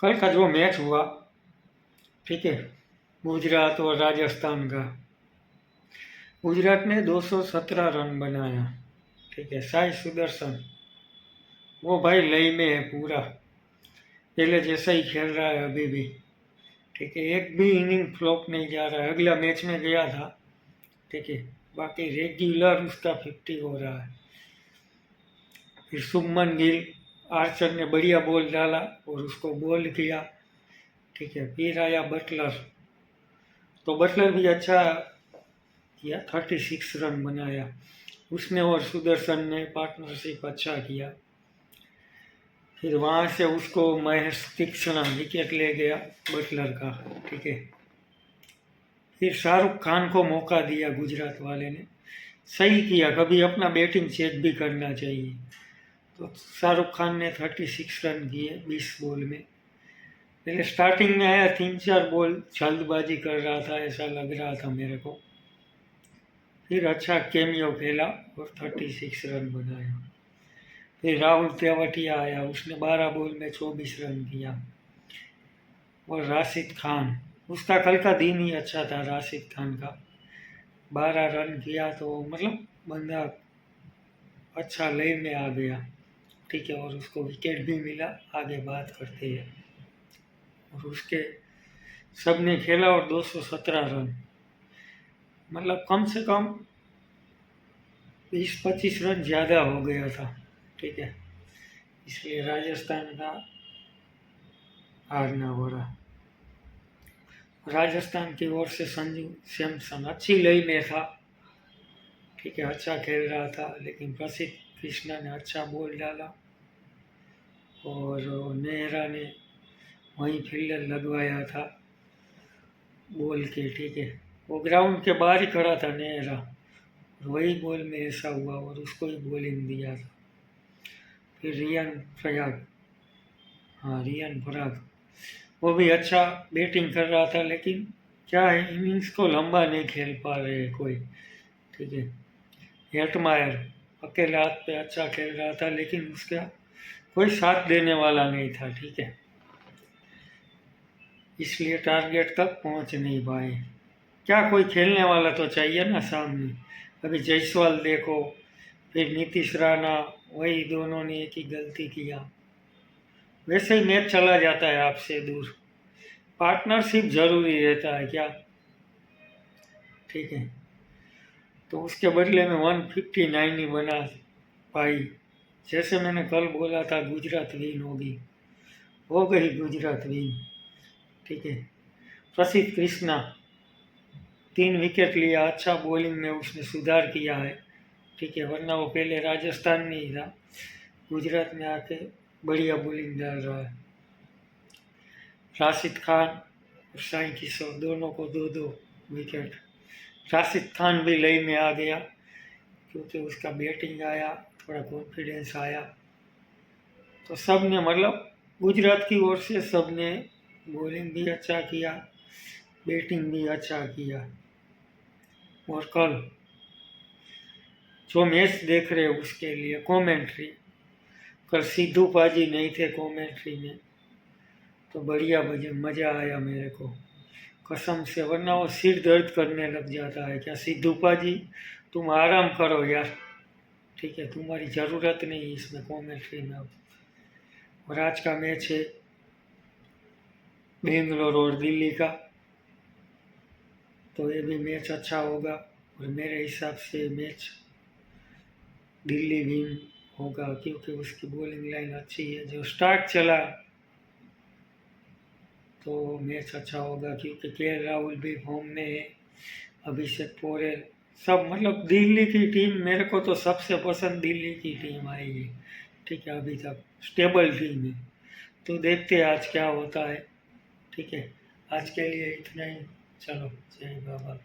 कल का जो मैच हुआ, ठीक है, गुजरात और राजस्थान का, गुजरात ने 217 रन बनाया, ठीक है। साई सुदर्शन वो भाई लय में है पूरा, पहले जैसा ही खेल रहा है अभी भी, ठीक है। एक भी इनिंग फ्लॉप नहीं जा रहा है। अगला मैच में गया था, ठीक है, बाकी रेगुलर उसका 50 हो रहा है। फिर शुभमन गिल, आर्चर ने बढ़िया बॉल डाला और उसको बॉल किया, ठीक है। फिर आया बटलर, तो बटलर भी अच्छा किया, 36 रन बनाया उसने और सुदर्शन ने पार्टनरशिप अच्छा किया। फिर वहाँ से उसको महेश तीक्ष्ण विकेट ले गया बटलर का, ठीक है। फिर शाहरुख खान को मौका दिया गुजरात वाले ने, सही किया, कभी अपना बैटिंग चेक भी करना चाहिए। तो शाहरुख खान ने 36 रन किए 20 बॉल में। पहले स्टार्टिंग में आया 3-4 बॉल जल्दबाजी कर रहा था, ऐसा लग रहा था मेरे को। फिर अच्छा कैमियो खेला और 36 रन बनाया। फिर राहुल तेवतिया आया, उसने 12 बॉल में 24 रन किया। और राशिद खान, उसका कल का दिन ही अच्छा था राशिद खान का, 12 रन किया। तो मतलब बंदा अच्छा लय में आ गया, ठीक है। और उसको विकेट भी मिला, आगे बात करते हैं। और उसके सबने खेला और 217 रन, मतलब कम से कम 20-25 रन ज़्यादा हो गया था, ठीक है। इसलिए राजस्थान का हारना हो रहा। राजस्थान की ओर से संजू सैमसन अच्छी लय में था, ठीक है, अच्छा खेल रहा था। लेकिन प्रसिद्ध कृष्णा ने अच्छा बॉल डाला और नेहरा ने वहीं फील्डर लगवाया था बॉल के, ठीक है। वो ग्राउंड के बाहर ही खड़ा था नेहरा, और वही बॉल में ऐसा हुआ और उसको ही बॉलिंग दिया था। फिर रियान प्रयाग, हाँ रियान पराग, वो भी अच्छा बैटिंग कर रहा था, लेकिन क्या है, इनिंग्स को लंबा नहीं खेल पा रहे कोई, ठीक है। हेटमायर अकेले हाथ पे अच्छा खेल रहा था, लेकिन उसका कोई साथ देने वाला नहीं था, ठीक है। इसलिए टारगेट तक पहुंच नहीं पाए। क्या कोई खेलने वाला तो चाहिए ना सामने। अभी जायसवाल देखो, फिर नीतीश राणा, वही दोनों ने एक ही गलती किया, वैसे ही मैच चला जाता है आपसे दूर। पार्टनरशिप जरूरी रहता है क्या, ठीक है। तो उसके बदले में 159 ही बना पाई। जैसे मैंने कल बोला था गुजरात विन होगी, हो गई गुजरात विन, ठीक है। प्रसिद्ध कृष्णा 3 विकेट लिया, अच्छा बॉलिंग में उसने सुधार किया है, ठीक है। वरना वो पहले राजस्थान में ही था, गुजरात में आके बढ़िया बॉलिंग डाल रहा है। राशिद खान और साई किशोर दोनों को 2-2 विकेट। राशिद खान भी लय में आ गया, क्योंकि उसका बैटिंग आया, थोड़ा कॉन्फिडेंस आया। तो सब ने मतलब गुजरात की ओर से सब ने बॉलिंग भी अच्छा किया, बैटिंग भी अच्छा किया। और कल जो मैच देख रहे हो उसके लिए कमेंट्री, कल सिद्धू पाजी नहीं थे कमेंट्री में, तो बढ़िया मज़ा आया मेरे को कसम से। वरना वो सिर दर्द करने लग जाता है। क्या सिद्धू पाजी, तुम आराम करो यार, ठीक है, तुम्हारी ज़रूरत नहीं इसमें कमेंट्री में अब। और आज का मैच है बेंगलोर और दिल्ली का, तो ये भी मैच अच्छा होगा। और मेरे हिसाब से मैच दिल्ली विन होगा, क्योंकि उसकी बॉलिंग लाइन अच्छी है। जो स्टार्ट चला तो मैच अच्छा होगा, क्योंकि के राहुल भी फॉर्म में है, अभिषेक पोरेल, सब मतलब दिल्ली की टीम, मेरे को तो सबसे पसंद दिल्ली की टीम आई है, ठीक है। अभी तक स्टेबल टीम है, तो देखते हैं आज क्या होता है, ठीक है। आज के लिए इतना ही, चलो जय बाबा।